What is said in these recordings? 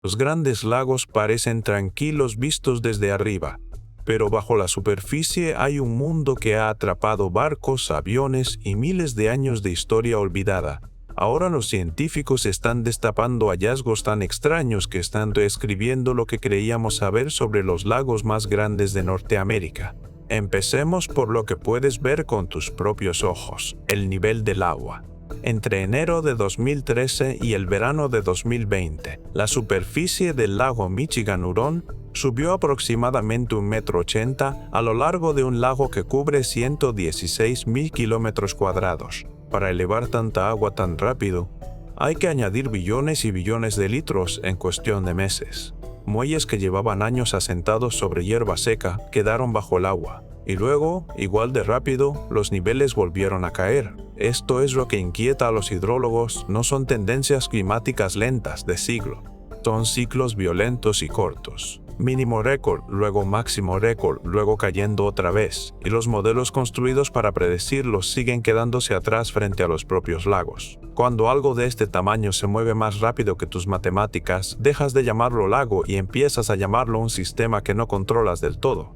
Los grandes lagos parecen tranquilos vistos desde arriba, pero bajo la superficie hay un mundo que ha atrapado barcos, aviones y miles de años de historia olvidada. Ahora los científicos están destapando hallazgos tan extraños que están reescribiendo lo que creíamos saber sobre los lagos más grandes de Norteamérica. Empecemos por lo que puedes ver con tus propios ojos, el nivel del agua. Entre enero de 2013 y el verano de 2020, la superficie del lago Michigan-Huron subió aproximadamente 1,80 m a lo largo de un lago que cubre 116,000 kilómetros cuadrados. Para elevar tanta agua tan rápido, hay que añadir billones y billones de litros en cuestión de meses. Muelles que llevaban años asentados sobre hierba seca quedaron bajo el agua, y luego, igual de rápido, los niveles volvieron a caer. Esto es lo que inquieta a los hidrólogos, no son tendencias climáticas lentas de siglo, son ciclos violentos y cortos. Mínimo récord, luego máximo récord, luego cayendo otra vez, y los modelos construidos para predecirlos siguen quedándose atrás frente a los propios lagos. Cuando algo de este tamaño se mueve más rápido que tus matemáticas, dejas de llamarlo lago y empiezas a llamarlo un sistema que no controlas del todo.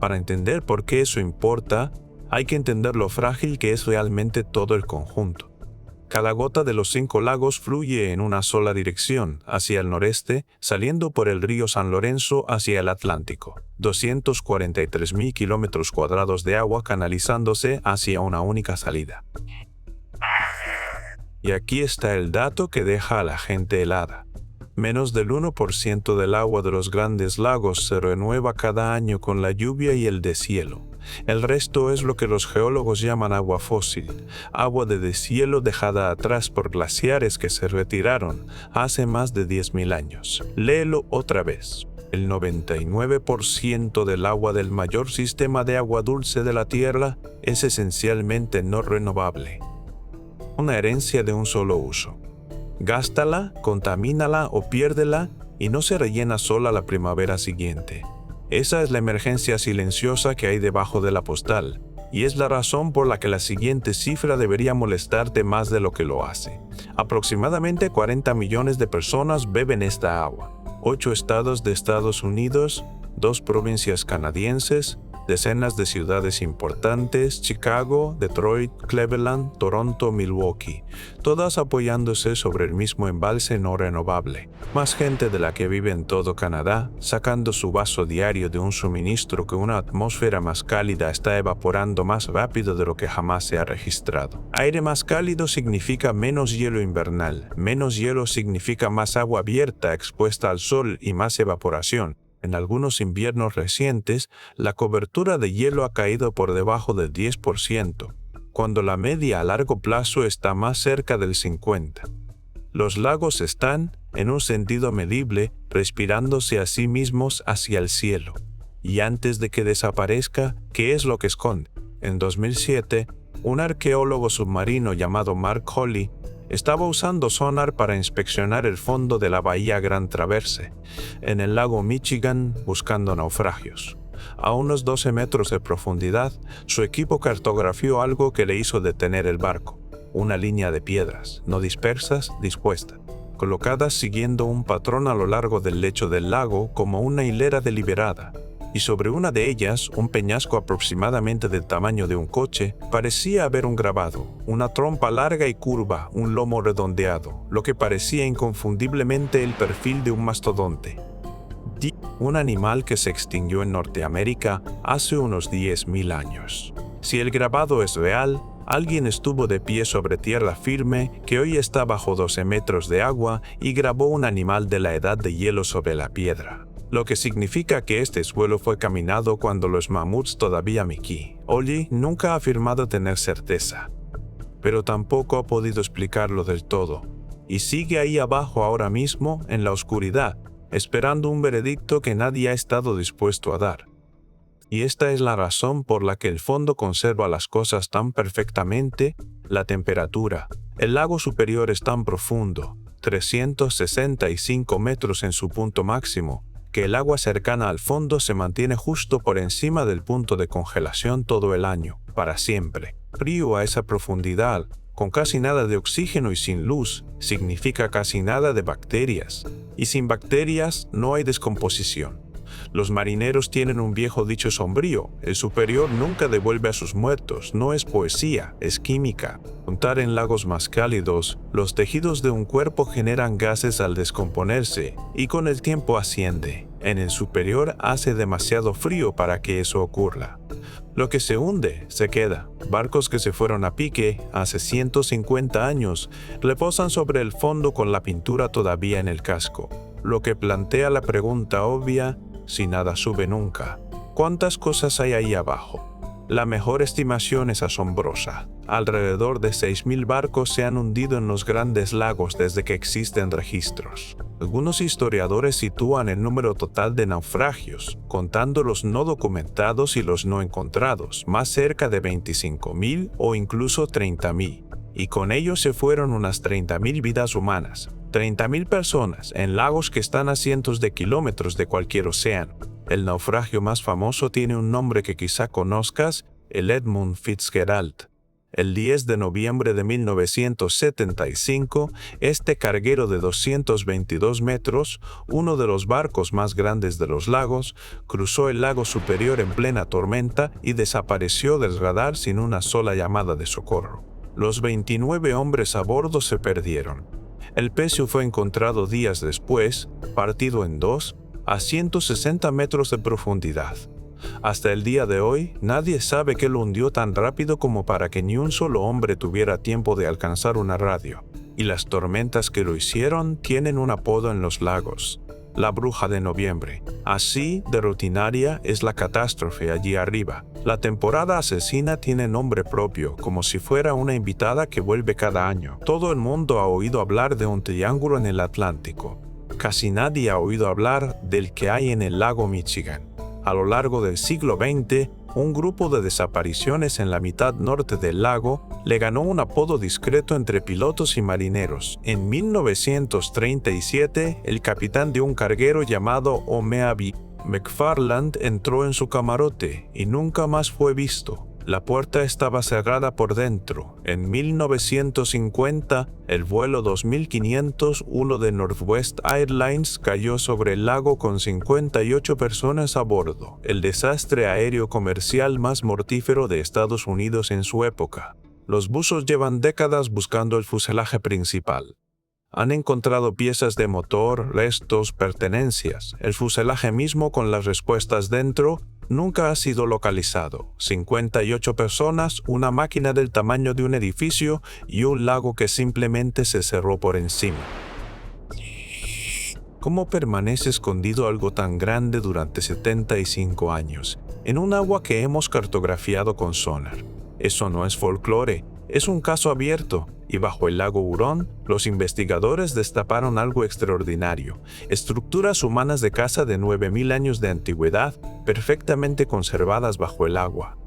Para entender por qué eso importa, hay que entender lo frágil que es realmente todo el conjunto. Cada gota de los 5 lagos fluye en una sola dirección, hacia el noreste, saliendo por el río San Lorenzo hacia el Atlántico. 243,000 kilómetros cuadrados de agua canalizándose hacia una única salida. Y aquí está el dato que deja a la gente helada. Menos del 1% del agua de los grandes lagos se renueva cada año con la lluvia y el deshielo. El resto es lo que los geólogos llaman agua fósil, agua de deshielo dejada atrás por glaciares que se retiraron hace más de 10,000 años. Léelo otra vez. El 99% del agua del mayor sistema de agua dulce de la Tierra es esencialmente no renovable. Una herencia de un solo uso. Gástala, contamínala o piérdela y no se rellena sola la primavera siguiente. Esa es la emergencia silenciosa que hay debajo de la postal, y es la razón por la que la siguiente cifra debería molestarte más de lo que lo hace. Aproximadamente 40 millones de personas beben esta agua. 8 estados de Estados Unidos, 2 provincias canadienses, decenas de ciudades importantes, Chicago, Detroit, Cleveland, Toronto, Milwaukee, todas apoyándose sobre el mismo embalse no renovable. Más gente de la que vive en todo Canadá, sacando su vaso diario de un suministro que una atmósfera más cálida está evaporando más rápido de lo que jamás se ha registrado. Aire más cálido significa menos hielo invernal, menos hielo significa más agua abierta expuesta al sol y más evaporación. En algunos inviernos recientes, la cobertura de hielo ha caído por debajo del 10%, cuando la media a largo plazo está más cerca del 50%. Los lagos están, en un sentido medible, respirándose a sí mismos hacia el cielo. Y antes de que desaparezca, ¿qué es lo que esconde? En 2007, un arqueólogo submarino llamado Mark Holley estaba usando sonar para inspeccionar el fondo de la bahía Gran Traverse, en el lago Michigan, buscando naufragios. A unos 12 metros de profundidad, su equipo cartografió algo que le hizo detener el barco. Una línea de piedras, no dispersas, dispuestas, colocadas siguiendo un patrón a lo largo del lecho del lago como una hilera deliberada. Y sobre una de ellas, un peñasco aproximadamente del tamaño de un coche, parecía haber un grabado, una trompa larga y curva, un lomo redondeado, lo que parecía inconfundiblemente el perfil de un mastodonte. Un animal que se extinguió en Norteamérica hace unos 10,000 años. Si el grabado es real, alguien estuvo de pie sobre tierra firme que hoy está bajo 12 metros de agua y grabó un animal de la edad de hielo sobre la piedra. Lo que significa que este suelo fue caminado cuando los mamuts todavía miquí. Holley nunca ha afirmado tener certeza, pero tampoco ha podido explicarlo del todo, y sigue ahí abajo ahora mismo, en la oscuridad, esperando un veredicto que nadie ha estado dispuesto a dar. Y esta es la razón por la que el fondo conserva las cosas tan perfectamente, la temperatura. El lago superior es tan profundo, 365 metros en su punto máximo, que el agua cercana al fondo se mantiene justo por encima del punto de congelación todo el año, para siempre. Frío a esa profundidad, con casi nada de oxígeno y sin luz, significa casi nada de bacterias. Y sin bacterias no hay descomposición. Los marineros tienen un viejo dicho sombrío: el superior nunca devuelve a sus muertos. No es poesía, es química. Contar en lagos más cálidos, los tejidos de un cuerpo generan gases al descomponerse y con el tiempo asciende. En el superior hace demasiado frío para que eso ocurra. Lo que se hunde, se queda. Barcos que se fueron a pique hace 150 años reposan sobre el fondo con la pintura todavía en el casco. Lo que plantea la pregunta obvia: si nada sube nunca, ¿cuántas cosas hay ahí abajo? La mejor estimación es asombrosa. Alrededor de 6.000 barcos se han hundido en los grandes lagos desde que existen registros. Algunos historiadores sitúan el número total de naufragios, contando los no documentados y los no encontrados, más cerca de 25.000 o incluso 30.000. Y con ellos se fueron unas 30.000 vidas humanas. 30.000 personas en lagos que están a cientos de kilómetros de cualquier océano. El naufragio más famoso tiene un nombre que quizá conozcas: el Edmund Fitzgerald. El 10 de noviembre de 1975, este carguero de 222 metros, uno de los barcos más grandes de los lagos, cruzó el lago Superior en plena tormenta y desapareció del radar sin una sola llamada de socorro. Los 29 hombres a bordo se perdieron. El pecio fue encontrado días después, partido en dos, a 160 metros de profundidad. Hasta el día de hoy, nadie sabe qué lo hundió tan rápido como para que ni un solo hombre tuviera tiempo de alcanzar una radio. Y las tormentas que lo hicieron tienen un apodo en los lagos: la bruja de noviembre. Así de rutinaria es la catástrofe allí arriba. La temporada asesina tiene nombre propio, como si fuera una invitada que vuelve cada año. Todo el mundo ha oído hablar de un triángulo en el Atlántico. Casi nadie ha oído hablar del que hay en el lago Michigan. A lo largo del siglo XX, un grupo de desapariciones en la mitad norte del lago le ganó un apodo discreto entre pilotos y marineros. En 1937, el capitán de un carguero llamado Omea B. McFarland entró en su camarote y nunca más fue visto. La puerta estaba cerrada por dentro. En 1950, el vuelo 2501 de Northwest Airlines cayó sobre el lago con 58 personas a bordo, el desastre aéreo comercial más mortífero de Estados Unidos en su época. Los buzos llevan décadas buscando el fuselaje principal. Han encontrado piezas de motor, restos, pertenencias. El fuselaje mismo con las respuestas dentro nunca ha sido localizado. 58 personas, una máquina del tamaño de un edificio y un lago que simplemente se cerró por encima. ¿Cómo permanece escondido algo tan grande durante 75 años, en un agua que hemos cartografiado con sonar? Eso no es folclore, es un caso abierto. Y bajo el lago Hurón, los investigadores destaparon algo extraordinario: estructuras humanas de casa de 9.000 años de antigüedad, perfectamente conservadas bajo el agua.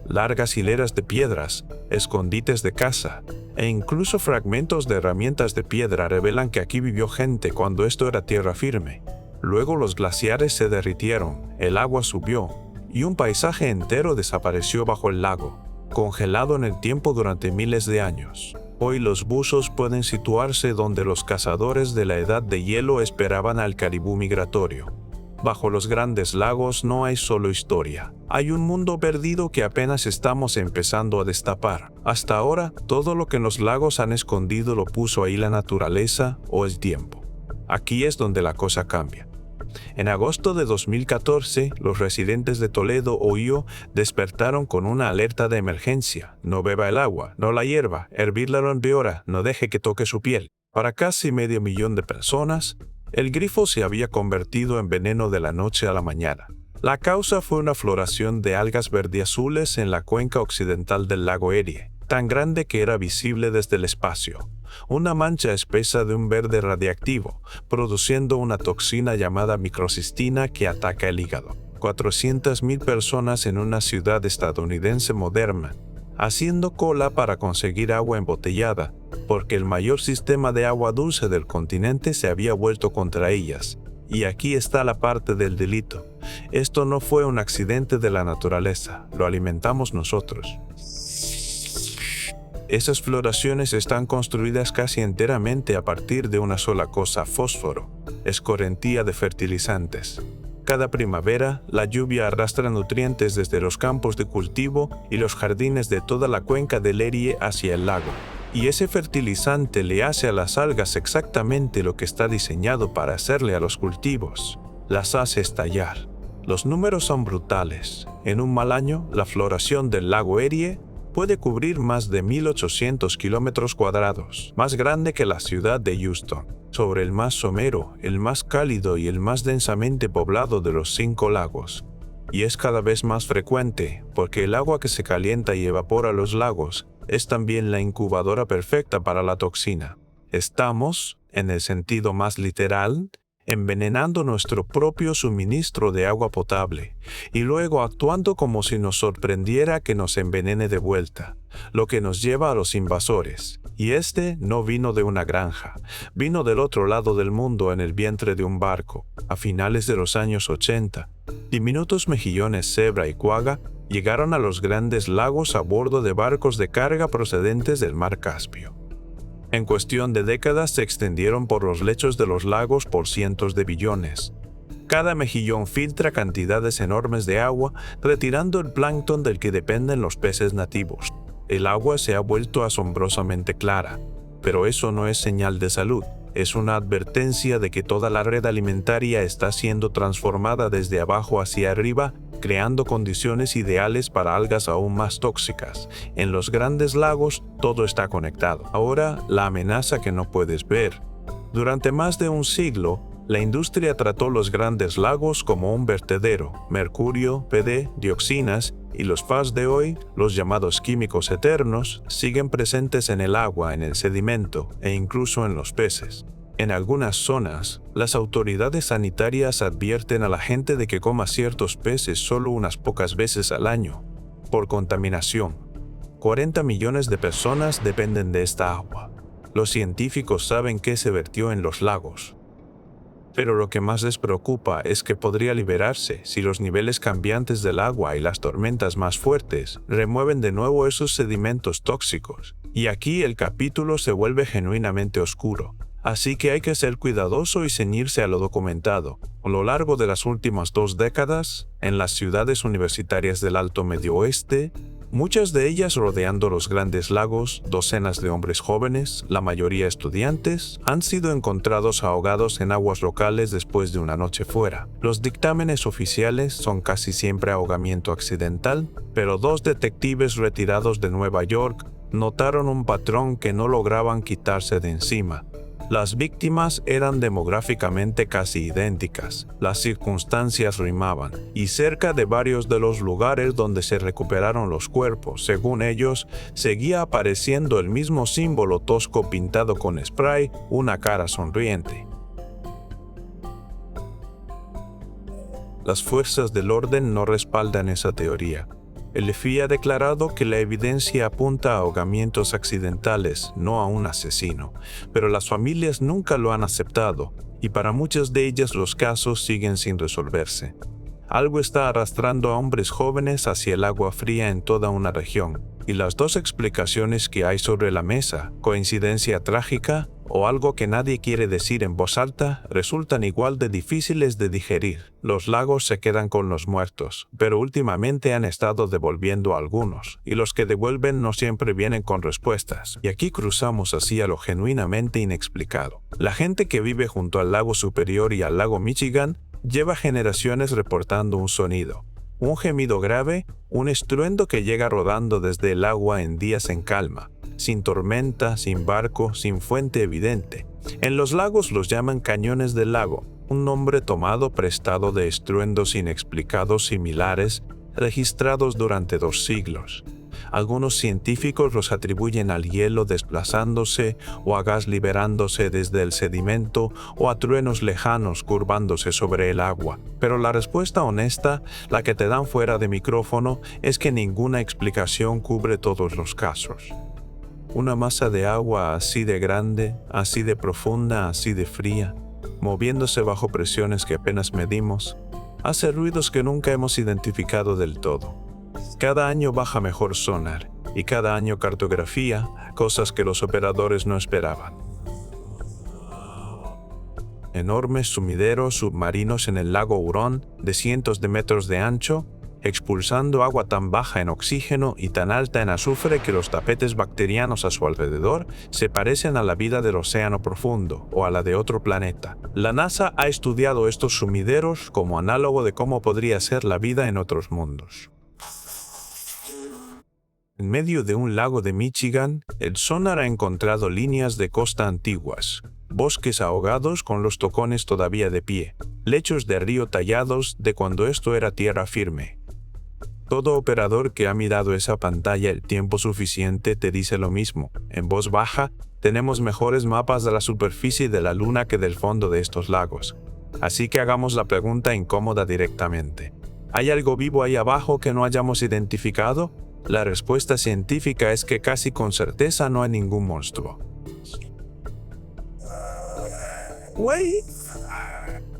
Largas hileras de piedras, escondites de caza, e incluso fragmentos de herramientas de piedra revelan que aquí vivió gente cuando esto era tierra firme. Luego los glaciares se derritieron, el agua subió, y un paisaje entero desapareció bajo el lago, congelado en el tiempo durante miles de años. Hoy los buzos pueden situarse donde los cazadores de la edad de hielo esperaban al caribú migratorio. Bajo los grandes lagos no hay solo historia, hay un mundo perdido que apenas estamos empezando a destapar. Hasta ahora, todo lo que en los lagos han escondido lo puso ahí la naturaleza o el tiempo. Aquí es donde la cosa cambia. En agosto de 2014, los residentes de Toledo, Ohio, despertaron con una alerta de emergencia: no beba el agua, no la hierva, hervirla lo empeora, no deje que toque su piel. Para casi 500.000 de personas, el grifo se había convertido en veneno de la noche a la mañana. La causa fue una floración de algas verdiazules en la cuenca occidental del lago Erie, tan grande que era visible desde el espacio. Una mancha espesa de un verde radiactivo, produciendo una toxina llamada microcistina que ataca el hígado. 400.000 personas en una ciudad estadounidense moderna, haciendo cola para conseguir agua embotellada, porque el mayor sistema de agua dulce del continente se había vuelto contra ellas, Y aquí está la parte del delito. Esto no fue un accidente de la naturaleza, lo alimentamos nosotros. Esas floraciones están construidas casi enteramente a partir de una sola cosa: fósforo, escorrentía de fertilizantes. Cada primavera, la lluvia arrastra nutrientes desde los campos de cultivo y los jardines de toda la cuenca del Erie hacia el lago. Y ese fertilizante le hace a las algas exactamente lo que está diseñado para hacerle a los cultivos: las hace estallar. Los números son brutales. En un mal año, la floración del lago Erie puede cubrir más de 1.800 kilómetros cuadrados, más grande que la ciudad de Houston, sobre el más somero, el más cálido y el más densamente poblado de los 5 lagos. Y es cada vez más frecuente, porque el agua que se calienta y evapora los lagos es también la incubadora perfecta para la toxina. Estamos, en el sentido más literal, envenenando nuestro propio suministro de agua potable y luego actuando como si nos sorprendiera que nos envenene de vuelta, lo que nos lleva a los invasores. Y este no vino de una granja, vino del otro lado del mundo en el vientre de un barco, a finales de los años 80. Diminutos mejillones cebra y cuaga llegaron a los grandes lagos a bordo de barcos de carga procedentes del mar Caspio. En cuestión de décadas se extendieron por los lechos de los lagos por cientos de billones. Cada mejillón filtra cantidades enormes de agua, retirando el plancton del que dependen los peces nativos. El agua se ha vuelto asombrosamente clara, pero eso no es señal de salud. Es una advertencia de que toda la red alimentaria está siendo transformada desde abajo hacia arriba, creando condiciones ideales para algas aún más tóxicas. En los grandes lagos todo está conectado. Ahora, la amenaza que no puedes ver. Durante más de un siglo, la industria trató los grandes lagos como un vertedero. Mercurio, PD, dioxinas y los FAS de hoy, los llamados químicos eternos, siguen presentes en el agua, en el sedimento e incluso en los peces. En algunas zonas, las autoridades sanitarias advierten a la gente de que coma ciertos peces solo unas pocas veces al año, por contaminación. 40 millones de personas dependen de esta agua. Los científicos saben qué se vertió en los lagos. Pero lo que más les preocupa es que podría liberarse si los niveles cambiantes del agua y las tormentas más fuertes remueven de nuevo esos sedimentos tóxicos. Y aquí el capítulo se vuelve genuinamente oscuro. Así que hay que ser cuidadoso y ceñirse a lo documentado. A lo largo de las últimas 2 décadas, en las ciudades universitarias del Alto Medio Oeste, muchas de ellas rodeando los grandes lagos, docenas de hombres jóvenes, la mayoría estudiantes, han sido encontrados ahogados en aguas locales después de una noche fuera. Los dictámenes oficiales son casi siempre ahogamiento accidental, pero 2 detectives retirados de Nueva York notaron un patrón que no lograban quitarse de encima. Las víctimas eran demográficamente casi idénticas, las circunstancias rimaban, y cerca de varios de los lugares donde se recuperaron los cuerpos, según ellos, seguía apareciendo el mismo símbolo tosco pintado con spray, una cara sonriente. Las fuerzas del orden no respaldan esa teoría. El FBI ha declarado que la evidencia apunta a ahogamientos accidentales, no a un asesino, pero las familias nunca lo han aceptado, y para muchas de ellas los casos siguen sin resolverse. Algo está arrastrando a hombres jóvenes hacia el agua fría en toda una región, y las 2 explicaciones que hay sobre la mesa, coincidencia trágica o algo que nadie quiere decir en voz alta, resultan igual de difíciles de digerir. Los lagos se quedan con los muertos, pero últimamente han estado devolviendo a algunos, y los que devuelven no siempre vienen con respuestas. Y aquí cruzamos así a lo genuinamente inexplicado. La gente que vive junto al lago Superior y al lago Michigan lleva generaciones reportando un sonido. Un gemido grave, un estruendo que llega rodando desde el agua en días en calma, sin tormenta, sin barco, sin fuente evidente. En los lagos los llaman cañones del lago, un nombre tomado prestado de estruendos inexplicados similares registrados durante 2 siglos. Algunos científicos los atribuyen al hielo desplazándose o a gas liberándose desde el sedimento o a truenos lejanos curvándose sobre el agua. Pero la respuesta honesta, la que te dan fuera de micrófono, es que ninguna explicación cubre todos los casos. Una masa de agua así de grande, así de profunda, así de fría, moviéndose bajo presiones que apenas medimos, hace ruidos que nunca hemos identificado del todo. Cada año baja mejor sonar y cada año cartografía cosas que los operadores no esperaban. Enormes sumideros submarinos en el lago Hurón de cientos de metros de ancho, expulsando agua tan baja en oxígeno y tan alta en azufre que los tapetes bacterianos a su alrededor se parecen a la vida del océano profundo o a la de otro planeta. La NASA ha estudiado estos sumideros como análogo de cómo podría ser la vida en otros mundos. En medio de un lago de Michigan, el sonar ha encontrado líneas de costa antiguas, bosques ahogados con los tocones todavía de pie, lechos de río tallados de cuando esto era tierra firme. Todo operador que ha mirado esa pantalla el tiempo suficiente te dice lo mismo. En voz baja, tenemos mejores mapas de la superficie de la Luna que del fondo de estos lagos. Así que hagamos la pregunta incómoda directamente. ¿Hay algo vivo ahí abajo que no hayamos identificado? La respuesta científica es que casi con certeza no hay ningún monstruo.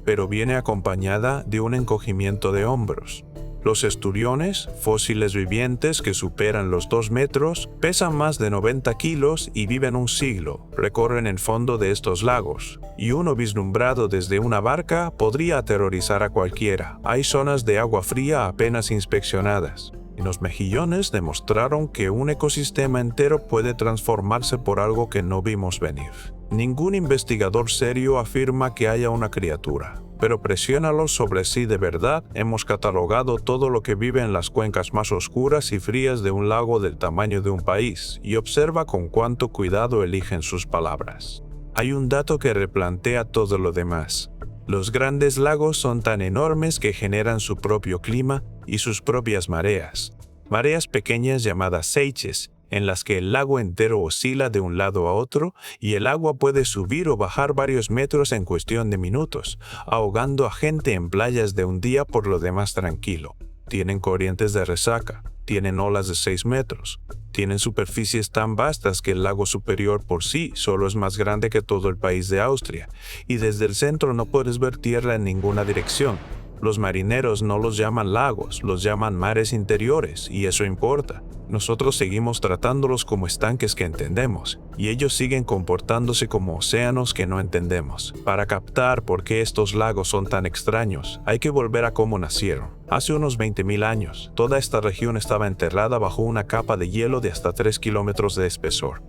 Pero viene acompañada de un encogimiento de hombros. Los esturiones, fósiles vivientes que superan los 2 metros, pesan más de 90 kilos y viven un siglo, recorren el fondo de estos lagos, y uno vislumbrado desde una barca podría aterrorizar a cualquiera. Hay zonas de agua fría apenas inspeccionadas. Y los mejillones demostraron que un ecosistema entero puede transformarse por algo que no vimos venir. Ningún investigador serio afirma que haya una criatura, pero presiónalos sobre si de verdad hemos catalogado todo lo que vive en las cuencas más oscuras y frías de un lago del tamaño de un país, y observa con cuánto cuidado eligen sus palabras. Hay un dato que replantea todo lo demás. Los grandes lagos son tan enormes que generan su propio clima y sus propias mareas. Mareas pequeñas llamadas seiches, en las que el lago entero oscila de un lado a otro y el agua puede subir o bajar varios metros en cuestión de minutos, ahogando a gente en playas de un día por lo demás tranquilo. Tienen corrientes de resaca, tienen olas de 6 metros, tienen superficies tan vastas que el lago superior por sí solo es más grande que todo el país de Austria, y desde el centro no puedes ver tierra en ninguna dirección. Los marineros no los llaman lagos, los llaman mares interiores, y eso importa. Nosotros seguimos tratándolos como estanques que entendemos, y ellos siguen comportándose como océanos que no entendemos. Para captar por qué estos lagos son tan extraños, hay que volver a cómo nacieron. Hace unos 20.000 años, toda esta región estaba enterrada bajo una capa de hielo de hasta 3 kilómetros de espesor.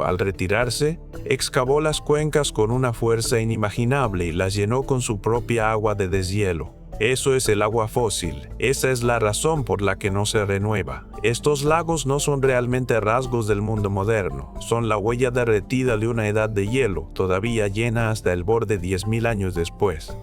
Al retirarse, excavó las cuencas con una fuerza inimaginable y las llenó con su propia agua de deshielo. Eso es el agua fósil. Esa es la razón por la que no se renueva. Estos lagos no son realmente rasgos del mundo moderno. Son la huella derretida de una edad de hielo, todavía llena hasta el borde 10.000 años después.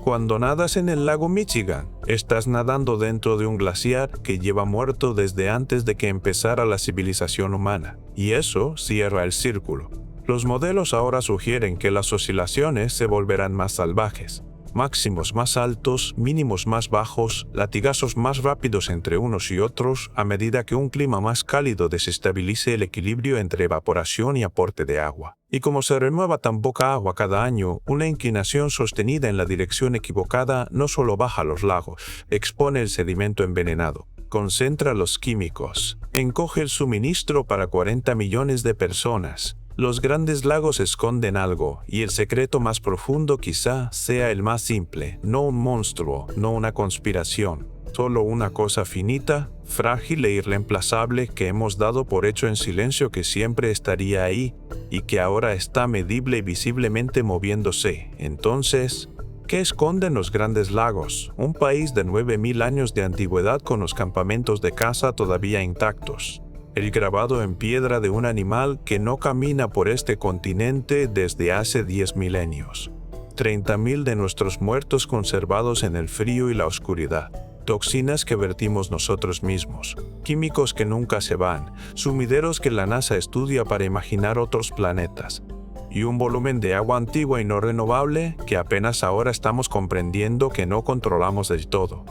Cuando nadas en el lago Michigan, estás nadando dentro de un glaciar que lleva muerto desde antes de que empezara la civilización humana. Y eso cierra el círculo. Los modelos ahora sugieren que las oscilaciones se volverán más salvajes. Máximos más altos, mínimos más bajos, latigazos más rápidos entre unos y otros a medida que un clima más cálido desestabilice el equilibrio entre evaporación y aporte de agua. Y como se renueva tan poca agua cada año, una inclinación sostenida en la dirección equivocada no solo baja los lagos, expone el sedimento envenenado, concentra los químicos, encoge el suministro para 40 millones de personas. Los grandes lagos esconden algo, y el secreto más profundo quizá sea el más simple, no un monstruo, no una conspiración, solo una cosa finita, frágil e irreemplazable que hemos dado por hecho en silencio que siempre estaría ahí, y que ahora está medible y visiblemente moviéndose. Entonces, ¿qué esconden los grandes lagos? Un país de 9.000 años de antigüedad con los campamentos de caza todavía intactos. El grabado en piedra de un animal que no camina por este continente desde hace 10 milenios. 30.000 de nuestros muertos conservados en el frío y la oscuridad. Toxinas que vertimos nosotros mismos. Químicos que nunca se van. Sumideros que la NASA estudia para imaginar otros planetas. Y un volumen de agua antigua y no renovable que apenas ahora estamos comprendiendo que no controlamos del todo.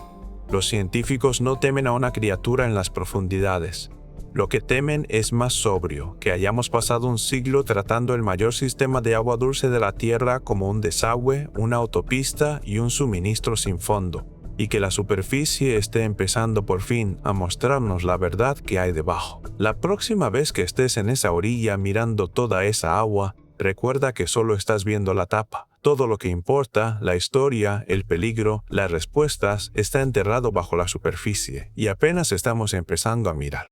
Los científicos no temen a una criatura en las profundidades. Lo que temen es más sobrio, que hayamos pasado un siglo tratando el mayor sistema de agua dulce de la Tierra como un desagüe, una autopista y un suministro sin fondo, y que la superficie esté empezando por fin a mostrarnos la verdad que hay debajo. La próxima vez que estés en esa orilla mirando toda esa agua, recuerda que solo estás viendo la tapa. Todo lo que importa, la historia, el peligro, las respuestas, está enterrado bajo la superficie, y apenas estamos empezando a mirar.